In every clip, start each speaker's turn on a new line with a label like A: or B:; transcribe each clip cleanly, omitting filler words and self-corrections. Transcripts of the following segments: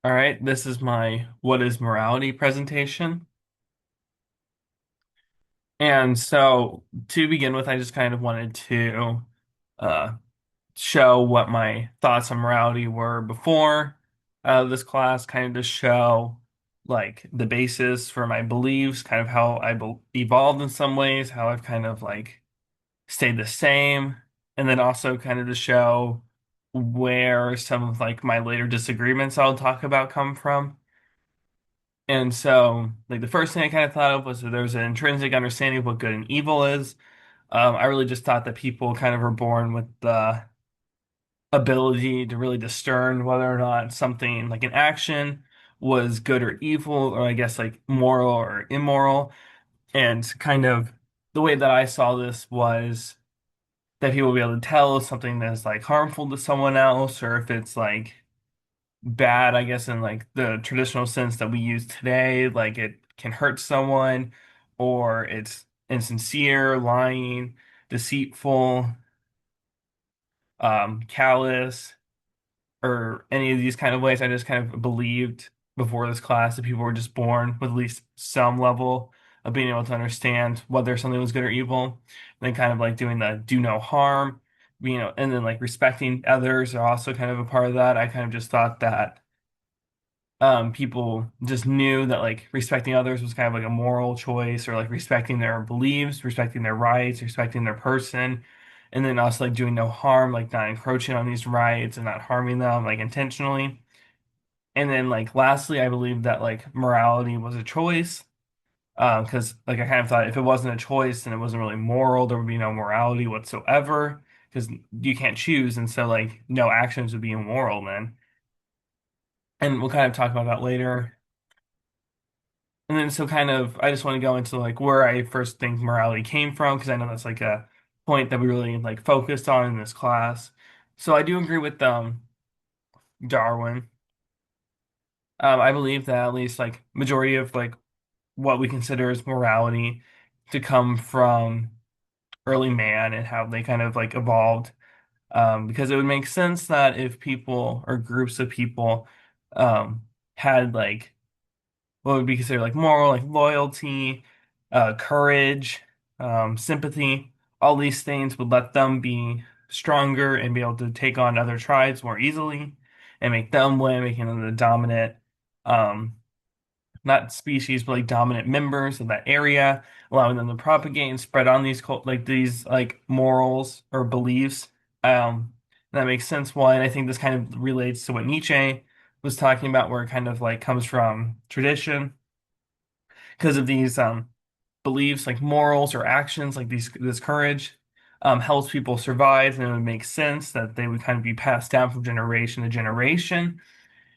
A: All right, this is my What is Morality presentation. And so to begin with, I just kind of wanted to uh, show what my thoughts on morality were before this class, kind of to show like the basis for my beliefs, kind of how I be evolved in some ways, how I've kind of like stayed the same, and then also kind of to show where some of like my later disagreements I'll talk about come from. And so, like the first thing I kind of thought of was that there's an intrinsic understanding of what good and evil is. I really just thought that people kind of were born with the ability to really discern whether or not something like an action was good or evil, or I guess like moral or immoral. And kind of the way that I saw this was that people will be able to tell if something is like harmful to someone else, or if it's like bad, I guess, in like the traditional sense that we use today, like it can hurt someone, or it's insincere, lying, deceitful, callous, or any of these kind of ways. I just kind of believed before this class that people were just born with at least some level of being able to understand whether something was good or evil, and then kind of like doing the do no harm, and then like respecting others are also kind of a part of that. I kind of just thought that people just knew that like respecting others was kind of like a moral choice, or like respecting their beliefs, respecting their rights, respecting their person, and then also like doing no harm, like not encroaching on these rights and not harming them like intentionally. And then like lastly, I believe that like morality was a choice. Because like I kind of thought if it wasn't a choice, then it wasn't really moral. There would be no morality whatsoever because you can't choose, and so like no actions would be immoral then. And we'll kind of talk about that later. And then so kind of I just want to go into like where I first think morality came from because I know that's like a point that we really like focused on in this class. So I do agree with Darwin. I believe that at least like majority of like what we consider as morality to come from early man and how they kind of like evolved. Because it would make sense that if people or groups of people um, had like what would be considered like moral, like loyalty, courage, sympathy. All these things would let them be stronger and be able to take on other tribes more easily and make them win, making them the dominant, um, not species, but like dominant members of that area, allowing them to propagate and spread on these like morals or beliefs. That makes sense. Why, and I think this kind of relates to what Nietzsche was talking about, where it kind of like comes from tradition because of these beliefs like morals or actions like this courage helps people survive, and it would make sense that they would kind of be passed down from generation to generation.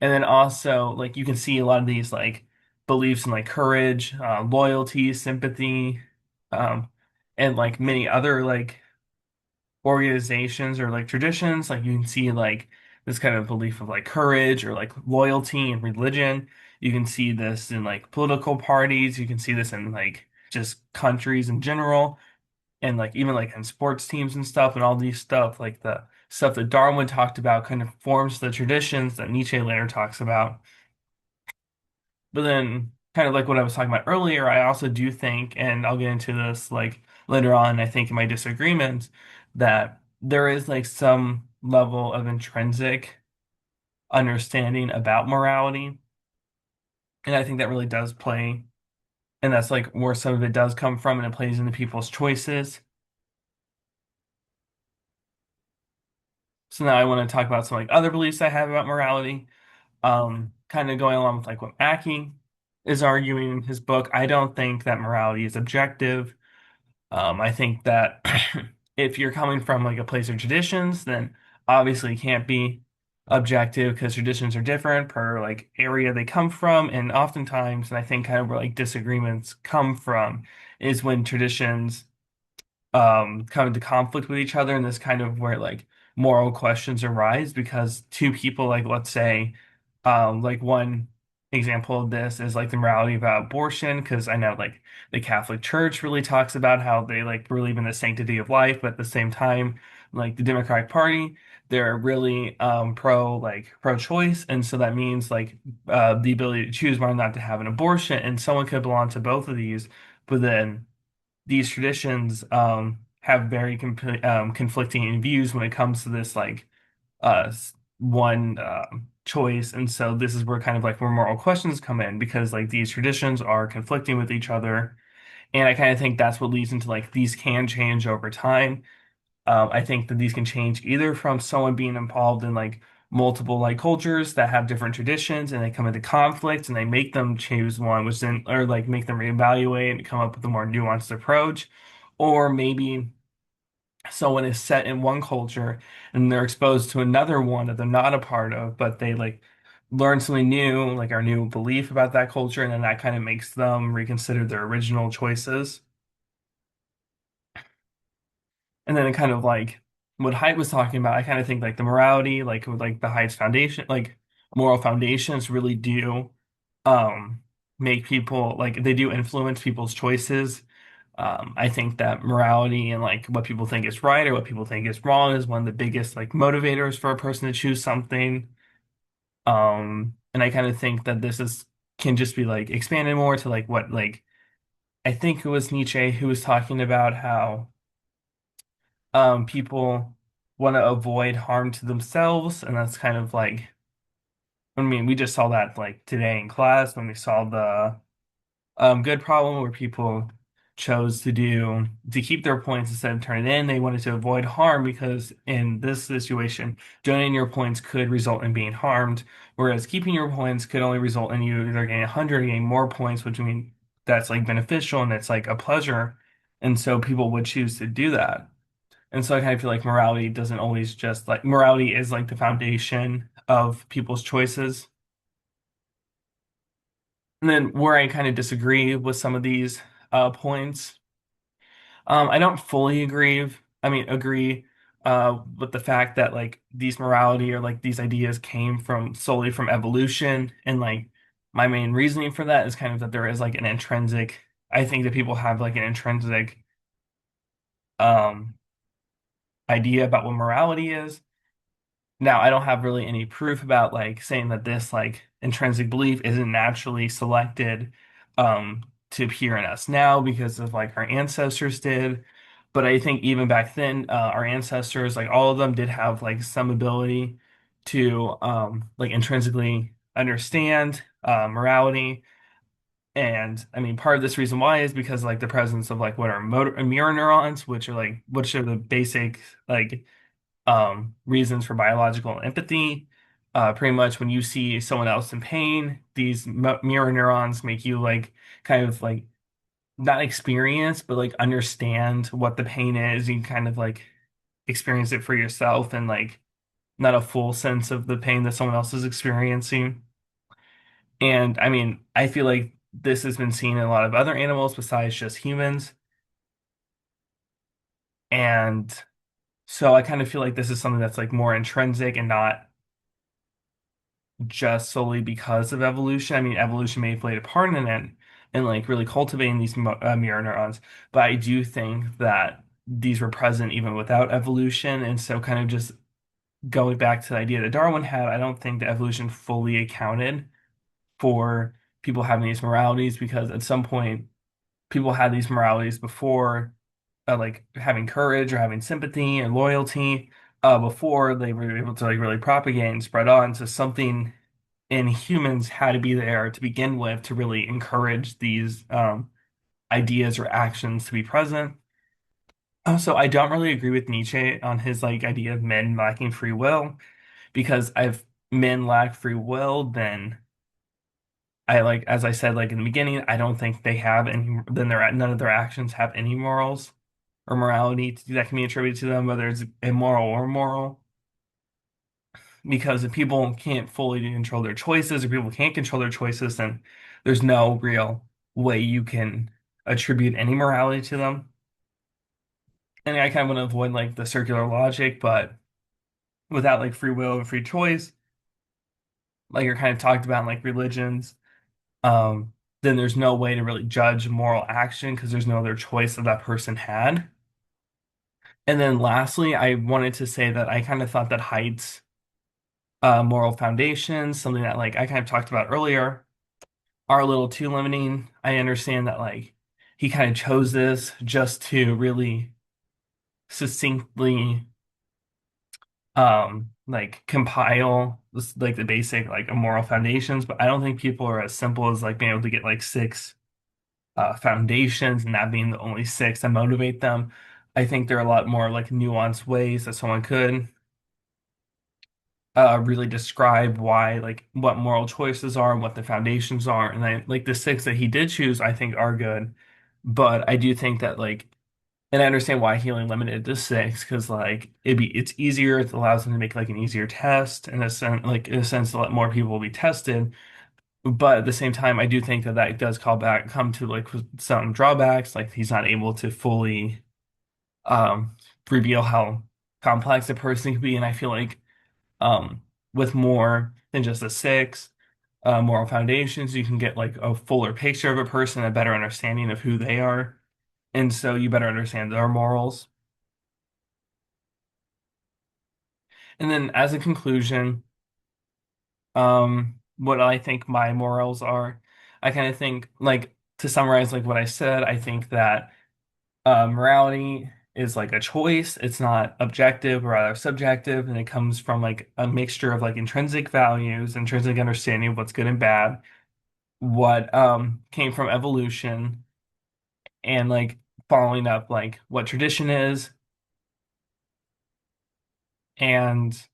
A: And then also like you can see a lot of these like beliefs in like courage, loyalty, sympathy, um, and like many other like organizations or like traditions. Like you can see like this kind of belief of like courage or like loyalty and religion. You can see this in like political parties. You can see this in like just countries in general, and like even like in sports teams and stuff, and all these stuff like the stuff that Darwin talked about kind of forms the traditions that Nietzsche later talks about. But then, kind of like what I was talking about earlier, I also do think, and I'll get into this like later on, I think in my disagreements, that there is like some level of intrinsic understanding about morality. And I think that really does play, and that's like where some of it does come from, and it plays into people's choices. So now I want to talk about some like other beliefs I have about morality. Kind of going along with like what Mackey is arguing in his book. I don't think that morality is objective. I think that if you're coming from like a place of traditions, then obviously it can't be objective because traditions are different per like area they come from. And oftentimes, and I think kind of where like disagreements come from is when traditions come into conflict with each other, and this kind of where like moral questions arise because two people, like let's say like one example of this is like the morality about abortion, because I know like the Catholic Church really talks about how they like believe in the sanctity of life, but at the same time like the Democratic Party, they're really pro-choice, and so that means like the ability to choose whether or not to have an abortion, and someone could belong to both of these, but then these traditions have very conflicting views when it comes to this like one choice, and so this is where kind of like where moral questions come in because like these traditions are conflicting with each other, and I kind of think that's what leads into like these can change over time. I think that these can change either from someone being involved in like multiple like cultures that have different traditions and they come into conflict and they make them choose one, which then or like make them reevaluate and come up with a more nuanced approach. Or maybe someone is set in one culture and they're exposed to another one that they're not a part of, but they like learn something new, like our new belief about that culture, and then that kind of makes them reconsider their original choices. And then it kind of like what Haidt was talking about, I kind of think like the morality, like with like the Haidt's foundation, like moral foundations really do um make people like they do influence people's choices. I think that morality and like what people think is right or what people think is wrong is one of the biggest like motivators for a person to choose something. And I kind of think that this is can just be like expanded more to like what like I think it was Nietzsche who was talking about how people want to avoid harm to themselves, and that's kind of like I mean we just saw that like today in class when we saw the good problem where people chose to keep their points instead of turn it in. They wanted to avoid harm because in this situation, donating your points could result in being harmed, whereas keeping your points could only result in you either getting 100 or getting more points, which mean that's like beneficial and it's like a pleasure. And so people would choose to do that. And so I kind of feel like morality doesn't always just like morality is like the foundation of people's choices. And then where I kind of disagree with some of these points, I don't fully agree with the fact that like these morality or like these ideas came from solely from evolution. And like my main reasoning for that is kind of that there is like an intrinsic, I think that people have like an intrinsic um idea about what morality is. Now, I don't have really any proof about like saying that this like intrinsic belief isn't naturally selected to appear in us now because of like our ancestors did. But I think even back then, our ancestors, like all of them did have like some ability to like intrinsically understand morality. And I mean, part of this reason why is because like the presence of like what are motor mirror neurons, which are the basic like reasons for biological empathy. Pretty much when you see someone else in pain, these mirror neurons make you like kind of like not experience, but like understand what the pain is. You kind of like experience it for yourself and like not a full sense of the pain that someone else is experiencing. And I mean, I feel like this has been seen in a lot of other animals besides just humans. And so I kind of feel like this is something that's like more intrinsic and not just solely because of evolution. I mean, evolution may have played a part in it and like really cultivating these mirror neurons, but I do think that these were present even without evolution. And so, kind of just going back to the idea that Darwin had, I don't think that evolution fully accounted for people having these moralities because at some point people had these moralities before, like having courage or having sympathy and loyalty, before they were able to like really propagate and spread on. So something in humans had to be there to begin with to really encourage these ideas or actions to be present. So I don't really agree with Nietzsche on his like idea of men lacking free will because if men lack free will, then I like as I said like in the beginning, I don't think they have any. Then none of their actions have any morals or morality that can be attributed to them, whether it's immoral or moral. Because if people can't fully control their choices or people can't control their choices, then there's no real way you can attribute any morality to them. And I kind of want to avoid like the circular logic, but without like free will and free choice, like you're kind of talked about in like religions, then there's no way to really judge moral action because there's no other choice that that person had. And then lastly, I wanted to say that I kind of thought that Haidt's moral foundations, something that like I kind of talked about earlier, are a little too limiting. I understand that like he kind of chose this just to really succinctly like compile this, like the basic like moral foundations, but I don't think people are as simple as like being able to get like six foundations and that being the only six that motivate them. I think there are a lot more like nuanced ways that someone could really describe why like what moral choices are and what the foundations are. And I like the six that he did choose, I think are good. But I do think that like and I understand why he only limited it to six, because like it's easier, it allows them to make like an easier test in a sense, like in a sense, a lot more people will be tested. But at the same time, I do think that that does come to like some drawbacks, like he's not able to fully um reveal how complex a person can be. And I feel like um with more than just a six moral foundations, you can get like a fuller picture of a person, a better understanding of who they are. And so you better understand their morals. And then as a conclusion, what I think my morals are, I kind of think like to summarize like what I said, I think that morality is like a choice. It's not objective or rather subjective, and it comes from like a mixture of like intrinsic values, intrinsic understanding of what's good and bad, what came from evolution, and like following up like what tradition is, and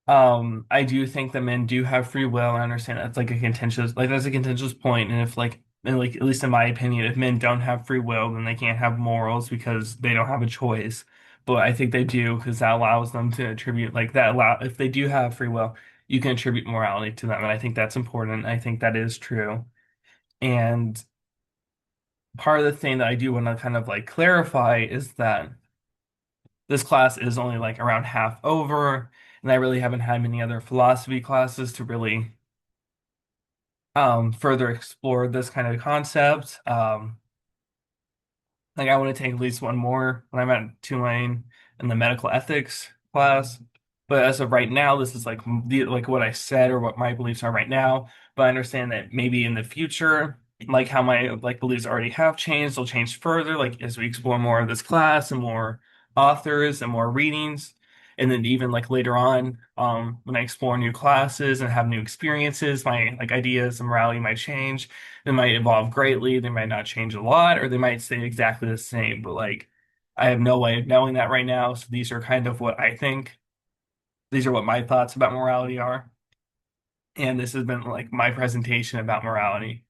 A: I do think that men do have free will. I understand that's like a contentious, like that's a contentious point. And if like, and like at least in my opinion, if men don't have free will, then they can't have morals because they don't have a choice. But I think they do because that allows them to attribute like that allow if they do have free will, you can attribute morality to them. And I think that's important. I think that is true. And part of the thing that I do want to kind of like clarify is that this class is only like around half over, and I really haven't had many other philosophy classes to really further explore this kind of concept. Like I want to take at least one more when I'm at Tulane in the medical ethics class. But as of right now, this is like like what I said or what my beliefs are right now. But I understand that maybe in the future, like how my like beliefs already have changed, they'll change further, like as we explore more of this class and more authors and more readings. And then even like later on, when I explore new classes and have new experiences, my like ideas and morality might change. They might evolve greatly, they might not change a lot, or they might stay exactly the same. But like, I have no way of knowing that right now. So these are kind of what I think. These are what my thoughts about morality are. And this has been like my presentation about morality.